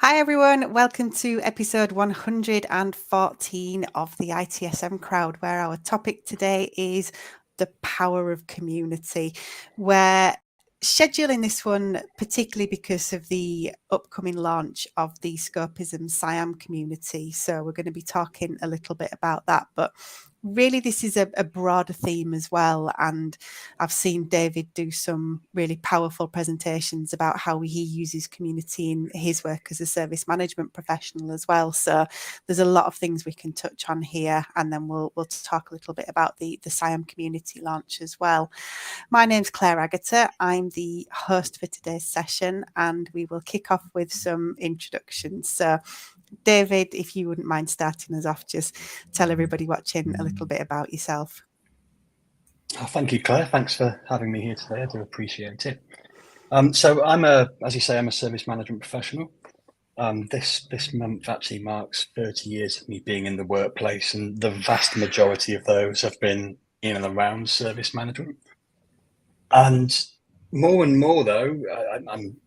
Hi everyone, welcome to episode 114 of the ITSM crowd, where our topic today is the power of community. We're scheduling this one particularly because of the upcoming launch of the Scopism SIAM community. So we're going to be talking a little bit about that, but really this is a broader theme as well. And I've seen David do some really powerful presentations about how he uses community in his work as a service management professional as well. So there's a lot of things we can touch on here, and then we'll talk a little bit about the SIAM community launch as well. My name's Claire Agutter. I'm the host for today's session, and we will kick off with some introductions. So David, if you wouldn't mind starting us off, just tell everybody watching a little bit about yourself. Oh, thank you, Claire. Thanks for having me here today. I do appreciate it. So as you say, I'm a service management professional. This month actually marks 30 years of me being in the workplace, and the vast majority of those have been in and around service management. And more though,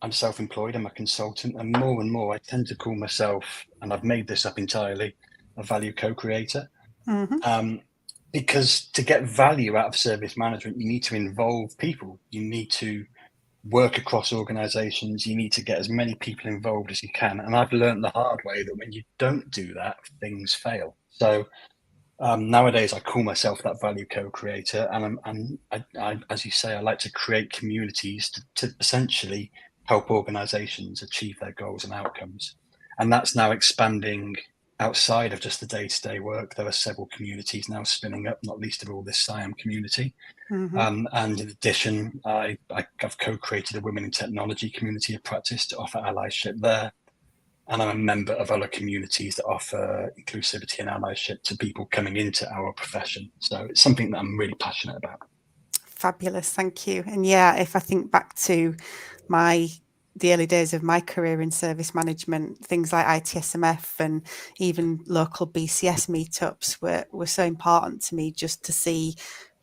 I'm self-employed. I'm a consultant, and more I tend to call myself, and I've made this up entirely, a value co-creator. Mm-hmm. Because to get value out of service management, you need to involve people. You need to work across organizations. You need to get as many people involved as you can. And I've learned the hard way that when you don't do that, things fail. So nowadays I call myself that value co-creator. And I, as you say, I like to create communities to essentially help organizations achieve their goals and outcomes. And that's now expanding outside of just the day-to-day work. There are several communities now spinning up, not least of all this SIAM community. Mm-hmm. And in addition, I've co-created a women in technology community of practice to offer allyship there. And I'm a member of other communities that offer inclusivity and allyship to people coming into our profession. So it's something that I'm really passionate about. Fabulous, thank you. And yeah, if I think back to the early days of my career in service management, things like ITSMF and even local BCS meetups were so important to me, just to see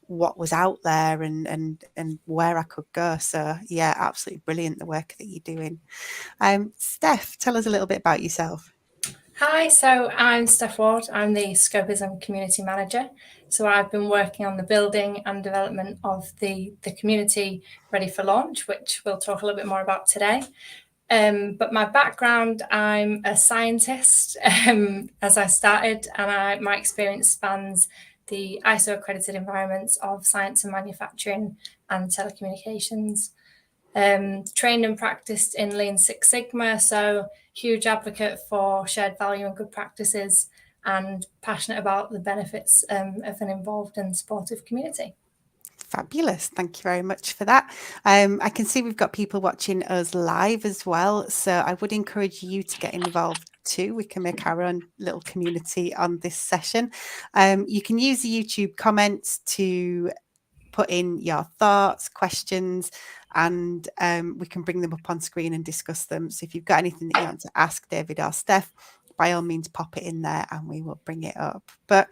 what was out there and where I could go. So yeah, absolutely brilliant, the work that you're doing. Steph, tell us a little bit about yourself. Hi, so I'm Steph Ward. I'm the Scopism community manager. So I've been working on the building and development of the community ready for launch, which we'll talk a little bit more about today. But my background, I'm a scientist as I started, and my experience spans the ISO accredited environments of science and manufacturing and telecommunications. Trained and practiced in Lean Six Sigma, so huge advocate for shared value and good practices, and passionate about the benefits of an involved and supportive community. Fabulous. Thank you very much for that. I can see we've got people watching us live as well. So I would encourage you to get involved too. We can make our own little community on this session. You can use the YouTube comments to put in your thoughts, questions, and we can bring them up on screen and discuss them. So if you've got anything that you want to ask David or Steph, by all means, pop it in there and we will bring it up. But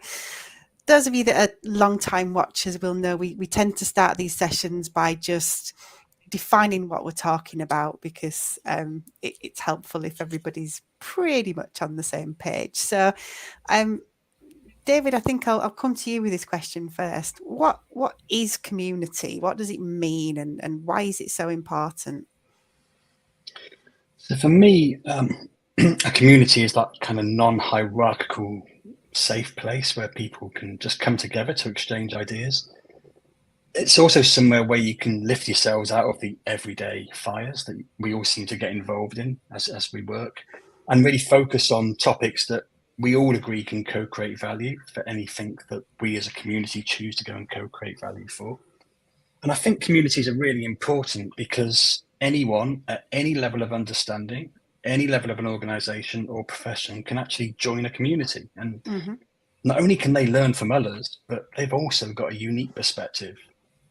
those of you that are long-time watchers will know we tend to start these sessions by just defining what we're talking about, because it's helpful if everybody's pretty much on the same page. So David, I think I'll come to you with this question first. What is community? What does it mean, and why is it so important? So for me, a community is that kind of non-hierarchical, safe place where people can just come together to exchange ideas. It's also somewhere where you can lift yourselves out of the everyday fires that we all seem to get involved in as we work, and really focus on topics that we all agree can co-create value for anything that we as a community choose to go and co-create value for. And I think communities are really important because anyone at any level of understanding, any level of an organization or profession can actually join a community. And not only can they learn from others, but they've also got a unique perspective.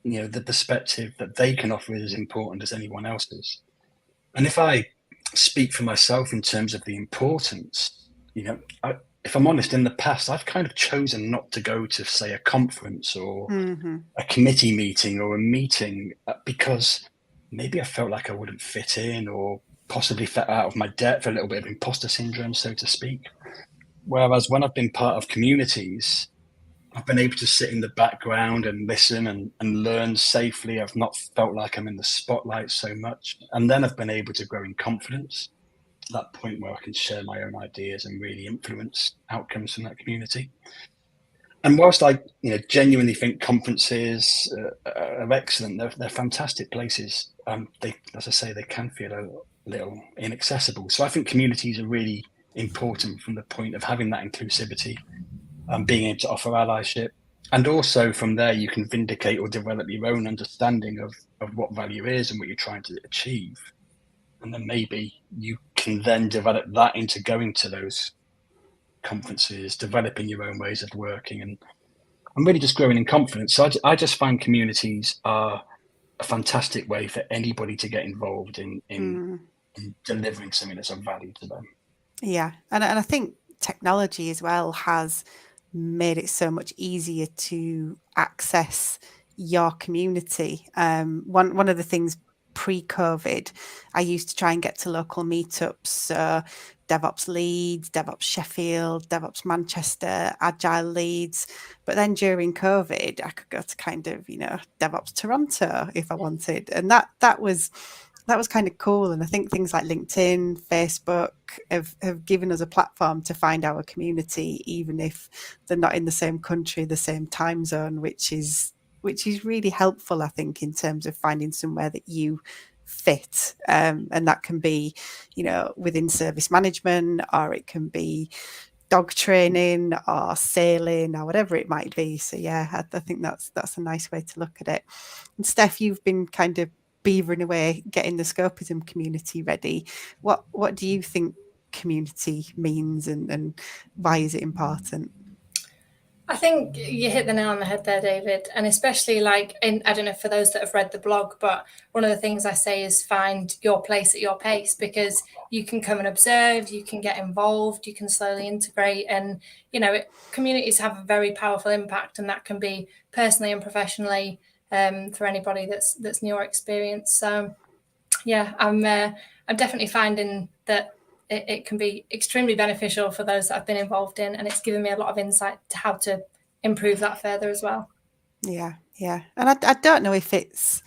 You know, the perspective that they can offer is as important as anyone else's. And if I speak for myself in terms of the importance, you know, if I'm honest, in the past, I've kind of chosen not to go to, say, a conference or a committee meeting or a meeting because maybe I felt like I wouldn't fit in, or possibly felt out of my depth, a little bit of imposter syndrome, so to speak. Whereas when I've been part of communities, I've been able to sit in the background and listen and learn safely. I've not felt like I'm in the spotlight so much. And then I've been able to grow in confidence to that point where I can share my own ideas and really influence outcomes from that community. And whilst I genuinely think conferences are excellent, they're fantastic places. As I say, they can feel a little inaccessible. So I think communities are really important from the point of having that inclusivity and being able to offer allyship. And also from there, you can vindicate or develop your own understanding of what value is and what you're trying to achieve. And then maybe you can then develop that into going to those conferences, developing your own ways of working, and really just growing in confidence. So I just find communities are a fantastic way for anybody to get involved in delivering something that's of value to them. Yeah, and I think technology as well has made it so much easier to access your community. One of the things pre-COVID, I used to try and get to local meetups, DevOps Leeds, DevOps Sheffield, DevOps Manchester, Agile Leeds. But then during COVID, I could go to kind of, DevOps Toronto if I wanted. And that was kind of cool. And I think things like LinkedIn, Facebook have given us a platform to find our community, even if they're not in the same country, the same time zone, which is really helpful, I think, in terms of finding somewhere that you fit. And that can be, within service management, or it can be dog training or sailing or whatever it might be. So yeah, I think that's a nice way to look at it. And Steph, you've been kind of beavering away getting the Scopism community ready. What do you think community means, and why is it important? I think you hit the nail on the head there, David. And especially I don't know for those that have read the blog, but one of the things I say is find your place at your pace, because you can come and observe, you can get involved, you can slowly integrate. And, communities have a very powerful impact, and that can be personally and professionally for anybody that's new or experienced. So, yeah, I'm definitely finding that it can be extremely beneficial for those that I've been involved in, and it's given me a lot of insight to how to improve that further as well. Yeah. And I don't know if it's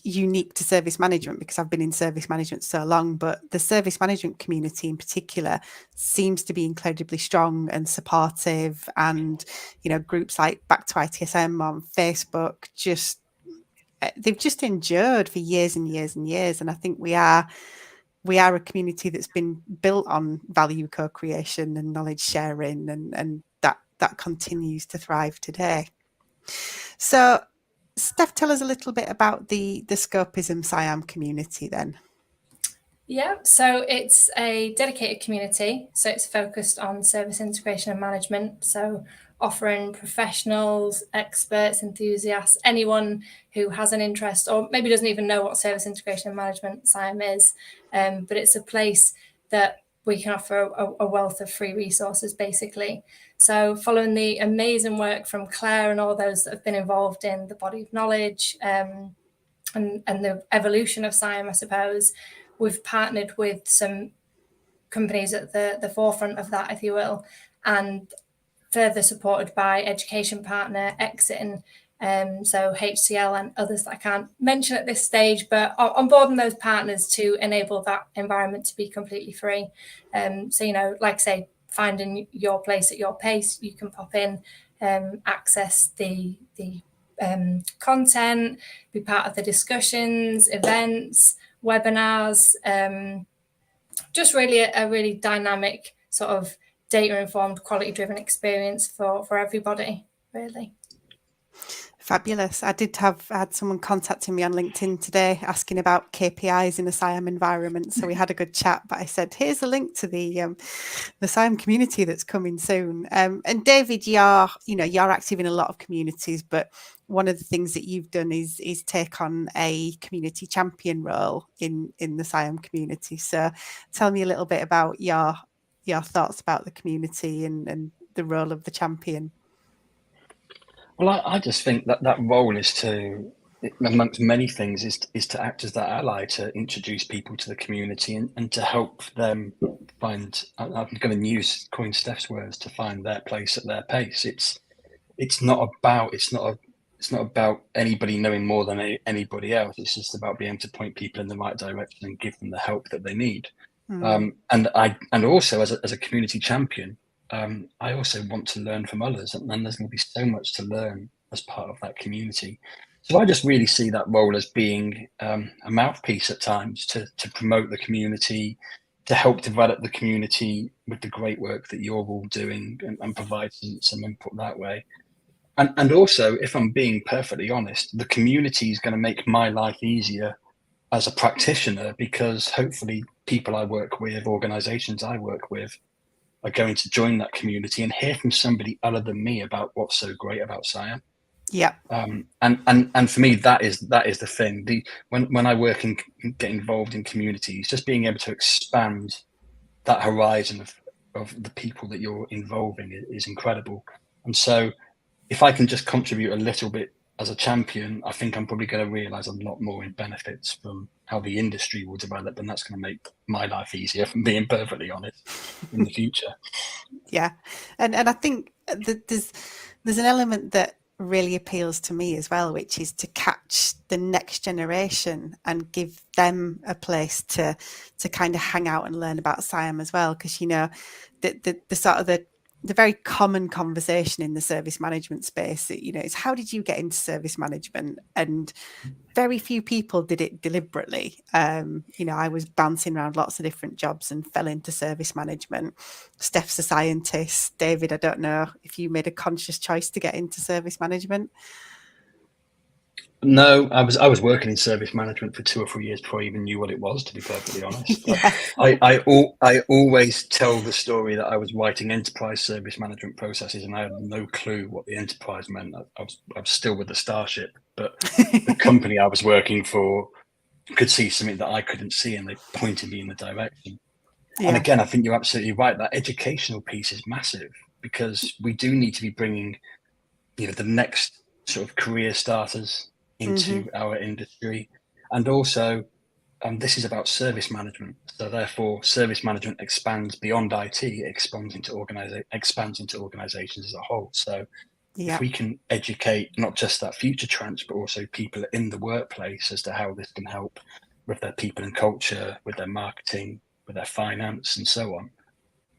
unique to service management, because I've been in service management so long, but the service management community in particular seems to be incredibly strong and supportive. And, groups like Back to ITSM on Facebook, they've just endured for years and years and years. And I think we are a community that's been built on value co-creation and knowledge sharing, and that continues to thrive today. So, Steph, tell us a little bit about the Scopism SIAM community then. Yeah, so it's a dedicated community. So it's focused on service integration and management. So offering professionals, experts, enthusiasts, anyone who has an interest or maybe doesn't even know what service integration and management SIAM is. But it's a place that we can offer a wealth of free resources, basically. So following the amazing work from Claire and all those that have been involved in the body of knowledge and the evolution of SIAM, I suppose, we've partnered with some companies at the forefront of that, if you will, and further supported by education partner Exiting, so HCL and others that I can't mention at this stage, but onboarding those partners to enable that environment to be completely free. So, like I say, finding your place at your pace, you can pop in, access the content, be part of the discussions, events, webinars, just really a really dynamic sort of data-informed, quality-driven experience for everybody, really. Fabulous. I had someone contacting me on LinkedIn today asking about KPIs in a SIAM environment. So we had a good chat, but I said, here's a link to the SIAM community that's coming soon. And David, you're active in a lot of communities, but one of the things that you've done is take on a community champion role in the SIAM community. So tell me a little bit about your thoughts about the community and the role of the champion. Well, I just think that role is to amongst many things, is to act as that ally, to introduce people to the community and to help them find. I'm going to coin Steph's words, to find their place at their pace. It's not about anybody knowing more than anybody else. It's just about being able to point people in the right direction and give them the help that they need. And also as a community champion, I also want to learn from others, and there's going to be so much to learn as part of that community. So I just really see that role as being a mouthpiece at times to promote the community, to help develop the community with the great work that you're all doing, and provide some input that way. And also, if I'm being perfectly honest, the community is going to make my life easier as a practitioner, because hopefully people I work with, organizations I work with, are going to join that community and hear from somebody other than me about what's so great about SIAM. Yeah. And for me, that is the thing. When I work and get involved in communities, just being able to expand that horizon of the people that you're involving is incredible. And so if I can just contribute a little bit as a champion, I think I'm probably going to realize a lot more in benefits from how the industry will develop, and that's going to make my life easier, from being perfectly honest, in the future. Yeah. And I think there's an element that really appeals to me as well, which is to catch the next generation and give them a place to kind of hang out and learn about SIAM as well. Because, you know, the sort of the very common conversation in the service management space, you know, is how did you get into service management? And very few people did it deliberately. You know, I was bouncing around lots of different jobs and fell into service management. Steph's a scientist. David, I don't know if you made a conscious choice to get into service management. No, I was working in service management for 2 or 3 years before I even knew what it was, to be perfectly honest. Yeah. I always tell the story that I was writing enterprise service management processes, and I had no clue what the enterprise meant. I was still with the Starship, but the company I was working for could see something that I couldn't see, and they pointed me in the direction. Yeah. And again, I think you're absolutely right. That educational piece is massive, because we do need to be bringing, you know, the next sort of career starters into our industry. And also, this is about service management. So therefore, service management expands beyond IT, it expands into organizations as a whole. So if we can educate not just that future tranche, but also people in the workplace as to how this can help with their people and culture, with their marketing, with their finance, and so on,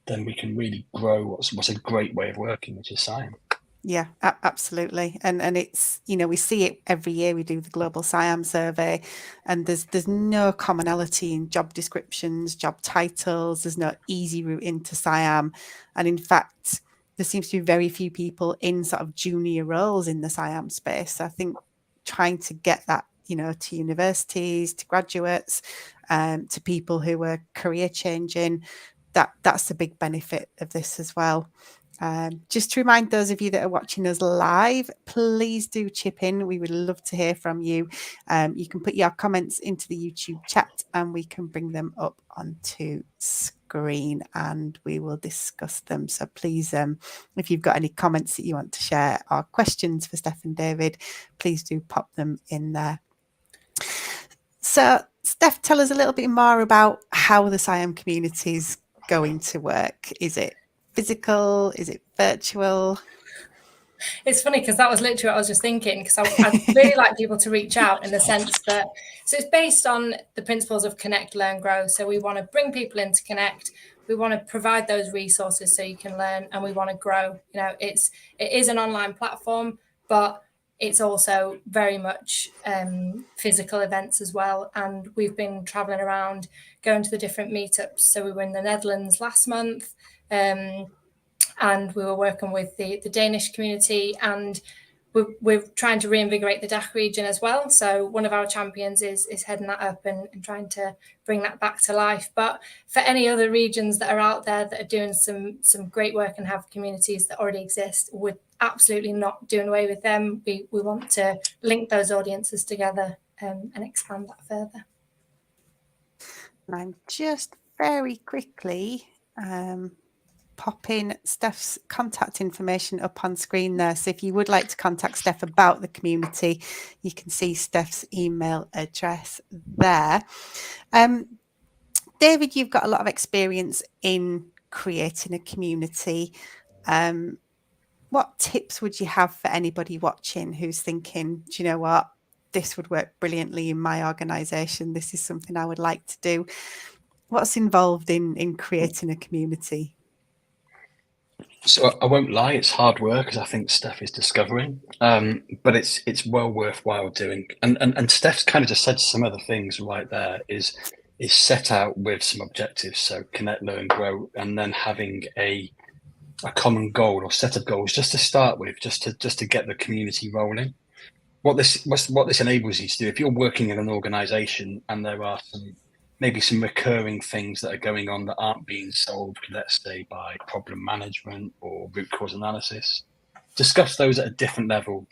then we can really grow what's a great way of working, which is SIAM. Yeah, absolutely. And it's, you know, we see it every year. We do the global SIAM survey, and there's no commonality in job descriptions, job titles. There's no easy route into SIAM. And in fact, there seems to be very few people in sort of junior roles in the SIAM space. So I think trying to get that, you know, to universities, to graduates, to people who are career changing, that's a big benefit of this as well. Just to remind those of you that are watching us live, please do chip in. We would love to hear from you. You can put your comments into the YouTube chat and we can bring them up onto screen and we will discuss them. So please, if you've got any comments that you want to share or questions for Steph and David, please do pop them in there. So Steph, tell us a little bit more about how the SIAM community is going to work. Is it physical? Is it virtual? It's funny because that was literally what I was just thinking, because I'd really like people to reach out in the sense that, so it's based on the principles of connect, learn, grow. So we want to bring people in to connect. We want to provide those resources so you can learn, and we want to grow. You know, it is an online platform, but it's also very much physical events as well. And we've been traveling around, going to the different meetups. So we were in the Netherlands last month. And we were working with the Danish community, and we're trying to reinvigorate the DACH region as well. So one of our champions is heading that up and trying to bring that back to life. But for any other regions that are out there that are doing some great work and have communities that already exist, we're absolutely not doing away with them. We want to link those audiences together and expand that further. And I'm just very quickly popping Steph's contact information up on screen there. So if you would like to contact Steph about the community, you can see Steph's email address there. David, you've got a lot of experience in creating a community. What tips would you have for anybody watching who's thinking, do you know what, this would work brilliantly in my organisation, this is something I would like to do? What's involved in creating a community? So I won't lie, it's hard work, as I think Steph is discovering, but it's well worthwhile doing. And Steph's kind of just said some of the things right there is set out with some objectives. So connect, learn, grow, and then having a common goal or set of goals just to start with, just to get the community rolling. What this enables you to do, if you're working in an organisation and there are maybe some recurring things that are going on that aren't being solved, let's say by problem management or root cause analysis, discuss those at a different level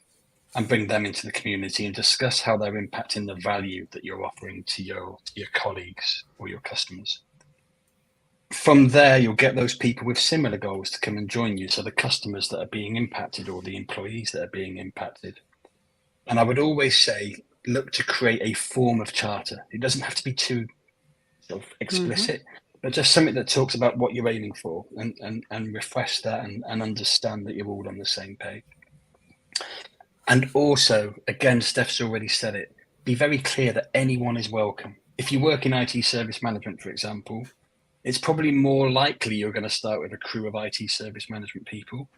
and bring them into the community and discuss how they're impacting the value that you're offering to your colleagues or your customers. From there, you'll get those people with similar goals to come and join you. So the customers that are being impacted or the employees that are being impacted. And I would always say, look to create a form of charter. It doesn't have to be too sort of explicit, but just something that talks about what you're aiming for and refresh that and understand that you're all on the same page. And also, again, Steph's already said it, be very clear that anyone is welcome. If you work in IT service management, for example, it's probably more likely you're going to start with a crew of IT service management people,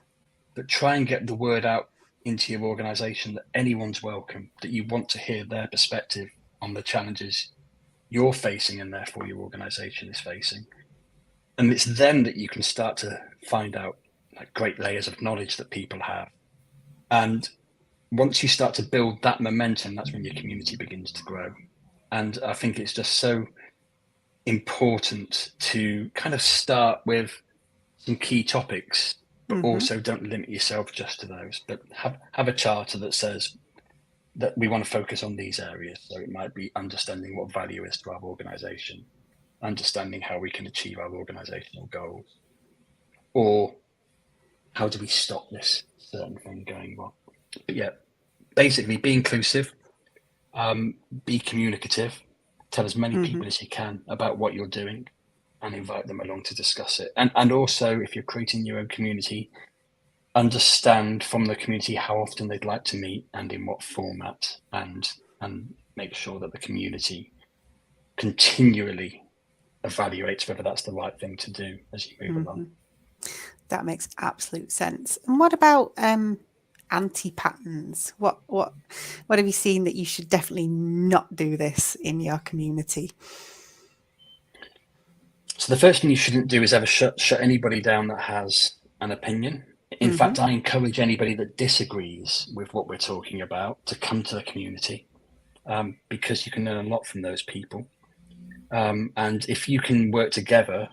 but try and get the word out into your organization that anyone's welcome, that you want to hear their perspective on the challenges you're facing and therefore your organization is facing. And it's then that you can start to find out like great layers of knowledge that people have. And once you start to build that momentum, that's when your community begins to grow. And I think it's just so important to kind of start with some key topics, but also don't limit yourself just to those, but have a charter that says that we want to focus on these areas. So it might be understanding what value is to our organization, understanding how we can achieve our organizational goals, or how do we stop this certain thing going wrong. But yeah, basically be inclusive, be communicative, tell as many people as you can about what you're doing and invite them along to discuss it. And also, if you're creating your own community, understand from the community how often they'd like to meet and in what format, and make sure that the community continually evaluates whether that's the right thing to do as you move along. That makes absolute sense. And what about anti-patterns? What have you seen that you should definitely not do this in your community? So the first thing you shouldn't do is ever shut anybody down that has an opinion. In fact, I encourage anybody that disagrees with what we're talking about to come to the community, because you can learn a lot from those people. And if you can work together,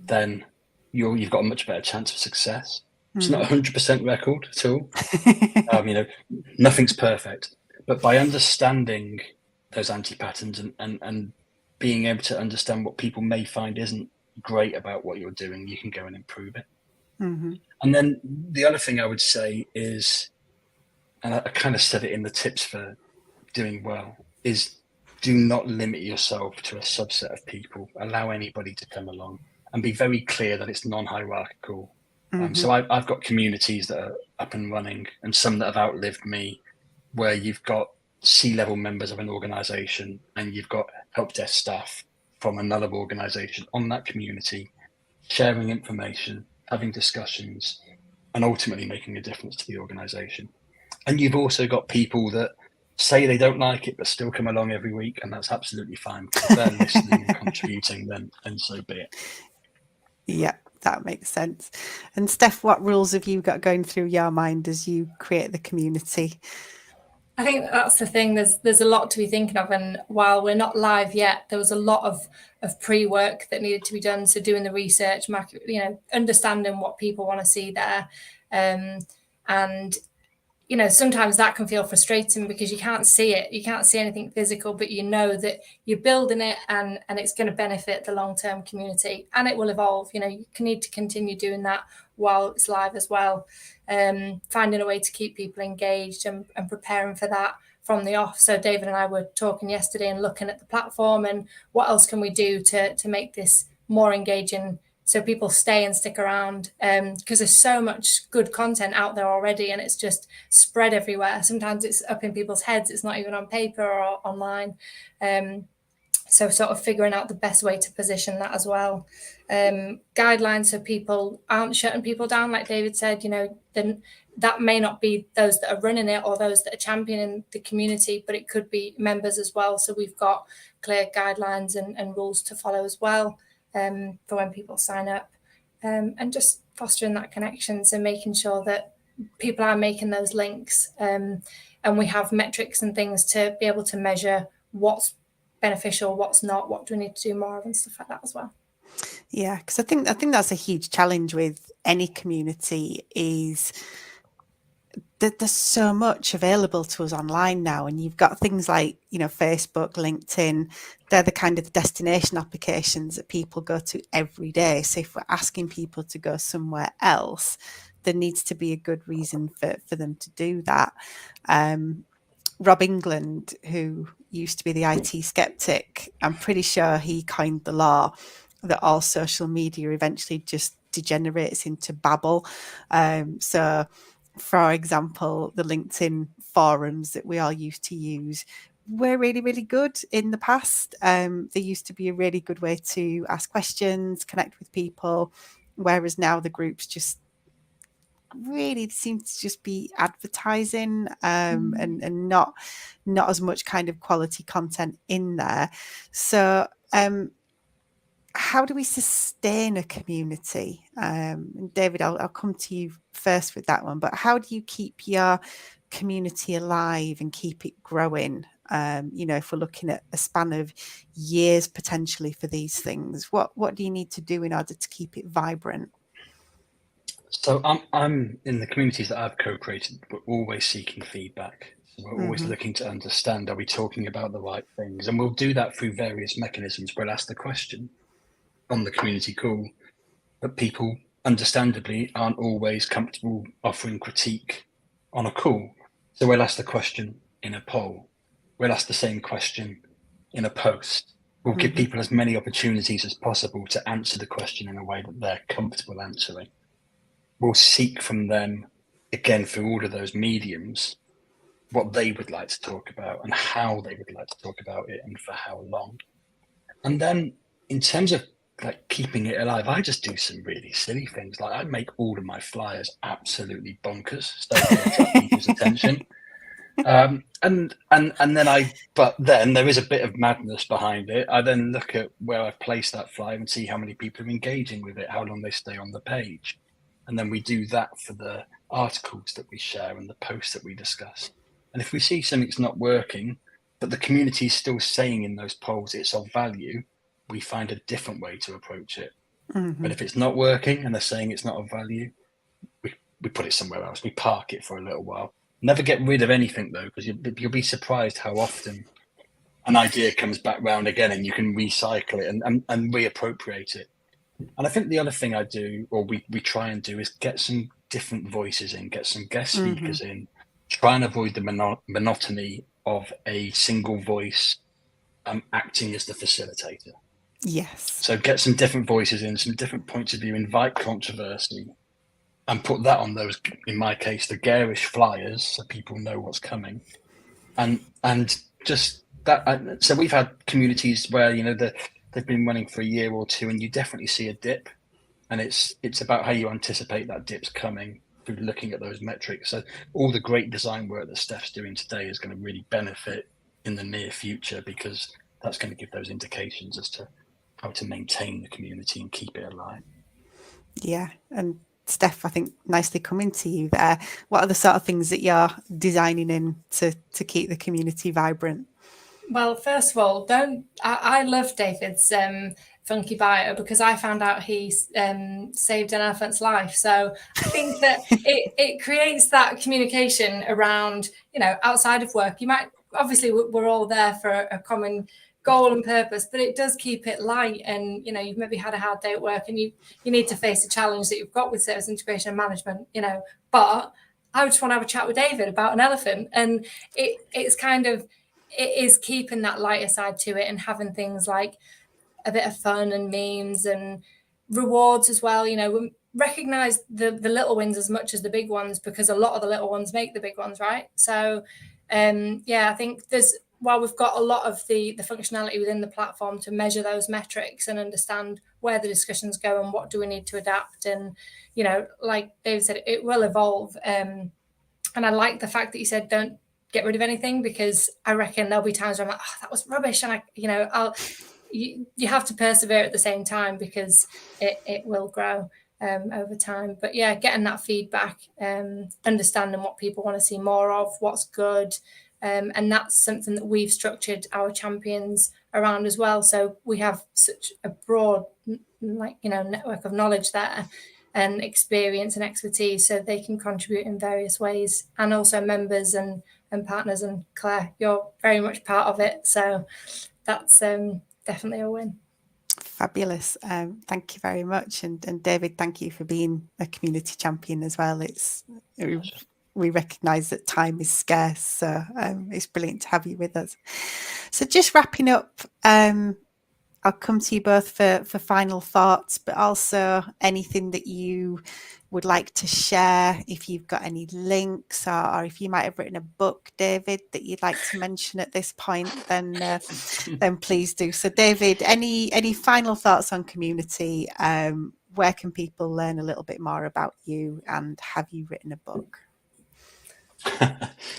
then you've got a much better chance of success. It's not 100% record at all. Nothing's perfect, but by understanding those anti-patterns and being able to understand what people may find isn't great about what you're doing, you can go and improve it. And then the other thing I would say is, and I kind of said it in the tips for doing well, is do not limit yourself to a subset of people. Allow anybody to come along and be very clear that it's non-hierarchical. So I've got communities that are up and running and some that have outlived me, where you've got C-level members of an organization and you've got help desk staff from another organization on that community, sharing information, having discussions, and ultimately making a difference to the organization. And you've also got people that say they don't like it, but still come along every week, and that's absolutely fine. If they're listening and contributing, then so be it. Yeah, that makes sense. And Steph, what rules have you got going through your mind as you create the community? I think that's the thing. There's a lot to be thinking of, and while we're not live yet, there was a lot of pre-work that needed to be done. So doing the research, understanding what people want to see there, and you know, sometimes that can feel frustrating because you can't see it. You can't see anything physical, but you know that you're building it and it's going to benefit the long-term community, and it will evolve. You know, you need to continue doing that while it's live as well. Finding a way to keep people engaged and preparing for that from the off. So David and I were talking yesterday and looking at the platform and what else can we do to make this more engaging, so people stay and stick around, because there's so much good content out there already and it's just spread everywhere. Sometimes it's up in people's heads, it's not even on paper or online. So sort of figuring out the best way to position that as well. Guidelines so people aren't shutting people down, like David said, you know, then that may not be those that are running it or those that are championing the community, but it could be members as well. So we've got clear guidelines and rules to follow as well, for when people sign up, and just fostering that connection. So making sure that people are making those links, and we have metrics and things to be able to measure what's beneficial, what's not, what do we need to do more of, and stuff like that as well. Yeah, because I think that's a huge challenge with any community, is that there's so much available to us online now, and you've got things like, you know, Facebook, LinkedIn. They're the kind of destination applications that people go to every day. So if we're asking people to go somewhere else, there needs to be a good reason for them to do that. Rob England, who used to be the IT skeptic, I'm pretty sure he coined the law that all social media eventually just degenerates into babble. So, for example, the LinkedIn forums that we all used to use were really, really good in the past. They used to be a really good way to ask questions, connect with people, whereas now the groups just really seem to just be advertising, and not as much kind of quality content in there. So how do we sustain a community? David, I'll come to you first with that one, but how do you keep your community alive and keep it growing? You know, if we're looking at a span of years potentially for these things, what do you need to do in order to keep it vibrant? So I'm in the communities that I've co-created, we're always seeking feedback. So we're always looking to understand, are we talking about the right things? And we'll do that through various mechanisms. We'll ask the question on the community call, but people understandably aren't always comfortable offering critique on a call. So we'll ask the question in a poll. We'll ask the same question in a post. We'll give people as many opportunities as possible to answer the question in a way that they're comfortable answering. We'll seek from them, again, through all of those mediums, what they would like to talk about and how they would like to talk about it and for how long. And then in terms of like keeping it alive, I just do some really silly things. Like I make all of my flyers absolutely bonkers, so to attract people's attention. And then there is a bit of madness behind it. I then look at where I've placed that flyer and see how many people are engaging with it, how long they stay on the page. And then we do that for the articles that we share and the posts that we discuss. And if we see something's not working, but the community is still saying in those polls it's of value, we find a different way to approach it. But if it's not working and they're saying it's not of value, we put it somewhere else. We park it for a little while. Never get rid of anything though, because you'll be surprised how often an idea comes back round again and you can recycle it and reappropriate it. And I think the other thing I do, or we try and do, is get some different voices in, get some guest speakers in, try and avoid the monotony of a single voice acting as the facilitator. Yes. So get some different voices in, some different points of view, invite controversy, and put that on those, in my case, the garish flyers, so people know what's coming. And just that. So we've had communities where, you know, they've been running for a year or two, and you definitely see a dip, and it's about how you anticipate that dip's coming through looking at those metrics. So all the great design work that Steph's doing today is going to really benefit in the near future, because that's going to give those indications as to how to maintain the community and keep it alive. Yeah, and Steph, I think nicely coming to you there. What are the sort of things that you're designing in to keep the community vibrant? Well, first of all, I love David's funky bio because I found out he saved an elephant's life. So I think that it creates that communication around, outside of work. You might, obviously, we're all there for a common goal and purpose, but it does keep it light. And, you've maybe had a hard day at work and you need to face a challenge that you've got with service integration and management, but I just want to have a chat with David about an elephant. And it's kind of, it is keeping that lighter side to it and having things like a bit of fun and memes and rewards as well. Recognize the little wins as much as the big ones, because a lot of the little ones make the big ones, right? So I think while we've got a lot of the functionality within the platform to measure those metrics and understand where the discussions go and what do we need to adapt, and like David said, it will evolve. And I like the fact that you said don't get rid of anything, because I reckon there'll be times where I'm like, oh, that was rubbish, and you have to persevere at the same time, because it will grow over time. But yeah, getting that feedback, understanding what people want to see more of, what's good, and that's something that we've structured our champions around as well. So we have such a broad network of knowledge there and experience and expertise, so they can contribute in various ways. And also members and partners, and Claire, you're very much part of it, so that's definitely a win. Fabulous. Thank you very much. And David, thank you for being a community champion as well. We recognise that time is scarce, so it's brilliant to have you with us. So just wrapping up, I'll come to you both for final thoughts, but also anything that you would like to share. If you've got any links, or if you might have written a book, David, that you'd like to mention at this point, then please do. So David, any final thoughts on community? Where can people learn a little bit more about you, and have you written a book?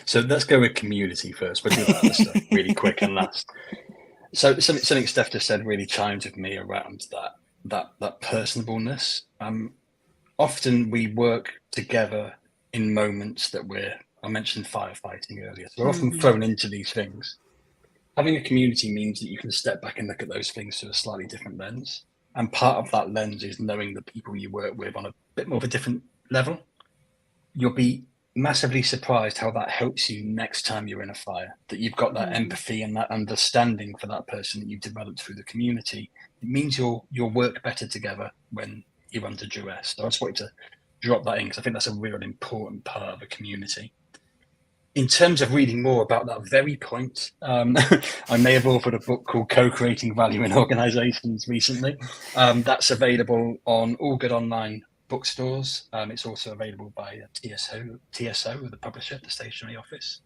So let's go with community first. We'll do that other stuff really quick and last. So something Steph just said really chimes with me around that personableness. Often we work together in moments that I mentioned firefighting earlier. So we're often thrown into these things. Having a community means that you can step back and look at those things through a slightly different lens. And part of that lens is knowing the people you work with on a bit more of a different level. You'll be massively surprised how that helps you next time you're in a fire, that you've got that empathy and that understanding for that person that you've developed through the community. It means you'll work better together when you're under duress. So I just wanted to drop that in, because I think that's a real important part of a community. In terms of reading more about that very point, I may have authored a book called Co-Creating Value in Organizations recently. That's available on all good online bookstores. It's also available by TSO, the publisher, the stationery office.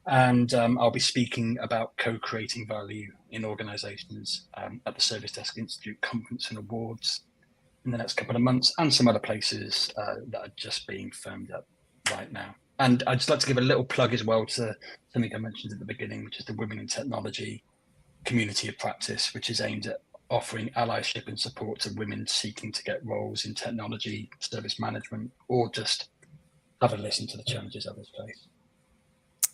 And I'll be speaking about co-creating value in organizations at the Service Desk Institute Conference and Awards in the next couple of months, and some other places that are just being firmed up right now. And I'd just like to give a little plug as well to something I mentioned at the beginning, which is the Women in Technology Community of Practice, which is aimed at offering allyship and support to women seeking to get roles in technology, service management, or just have a listen to the challenges others face.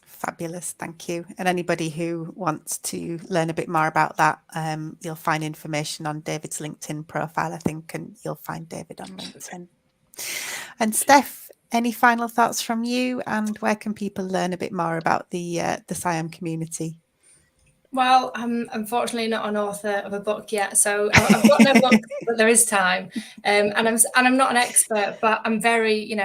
Fabulous, thank you. And anybody who wants to learn a bit more about that, you'll find information on David's LinkedIn profile, I think, and you'll find David on LinkedIn. And Steph, any final thoughts from you, and where can people learn a bit more about the SIAM community? Well, I'm unfortunately not an author of a book yet, so I've got no book, but there is time. And I'm not an expert, but I'm very,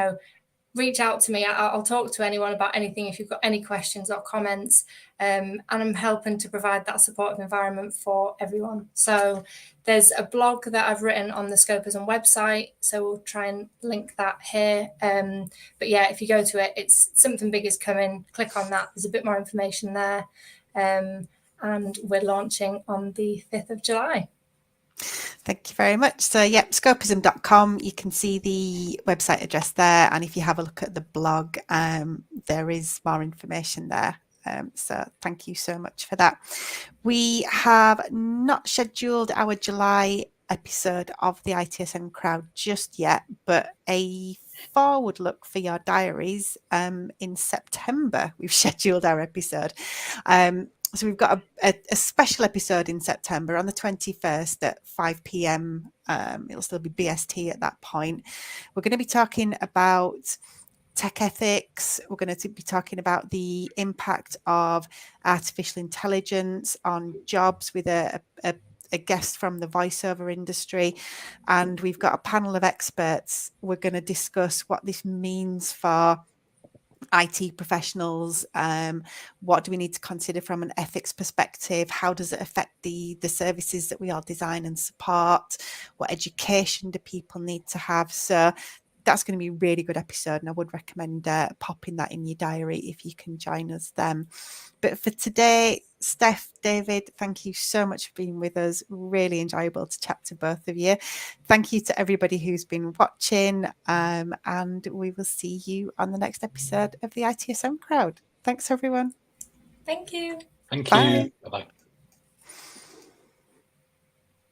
reach out to me. I'll talk to anyone about anything if you've got any questions or comments. And I'm helping to provide that supportive environment for everyone. So there's a blog that I've written on the Scopism website, so we'll try and link that here. But yeah, if you go to it, it's Something Big Is Coming. Click on that. There's a bit more information there. And we're launching on the 5th of July. Thank you very much. So, scopism.com, you can see the website address there. And if you have a look at the blog, there is more information there. So thank you so much for that. We have not scheduled our July episode of the ITSM Crowd just yet, but a forward look for your diaries, in September we've scheduled our episode. So we've got a special episode in September on the 21st at 5 p.m. It'll still be BST at that point. We're going to be talking about tech ethics. We're going to be talking about the impact of artificial intelligence on jobs with a guest from the voiceover industry. And we've got a panel of experts. We're going to discuss what this means for IT professionals. What do we need to consider from an ethics perspective? How does it affect the services that we all design and support? What education do people need to have? So that's going to be a really good episode, and I would recommend popping that in your diary if you can join us then. But for today, Steph, David, thank you so much for being with us. Really enjoyable to chat to both of you. Thank you to everybody who's been watching, and we will see you on the next episode of the ITSM Crowd. Thanks, everyone. Thank you. Thank Bye. you. Bye-bye.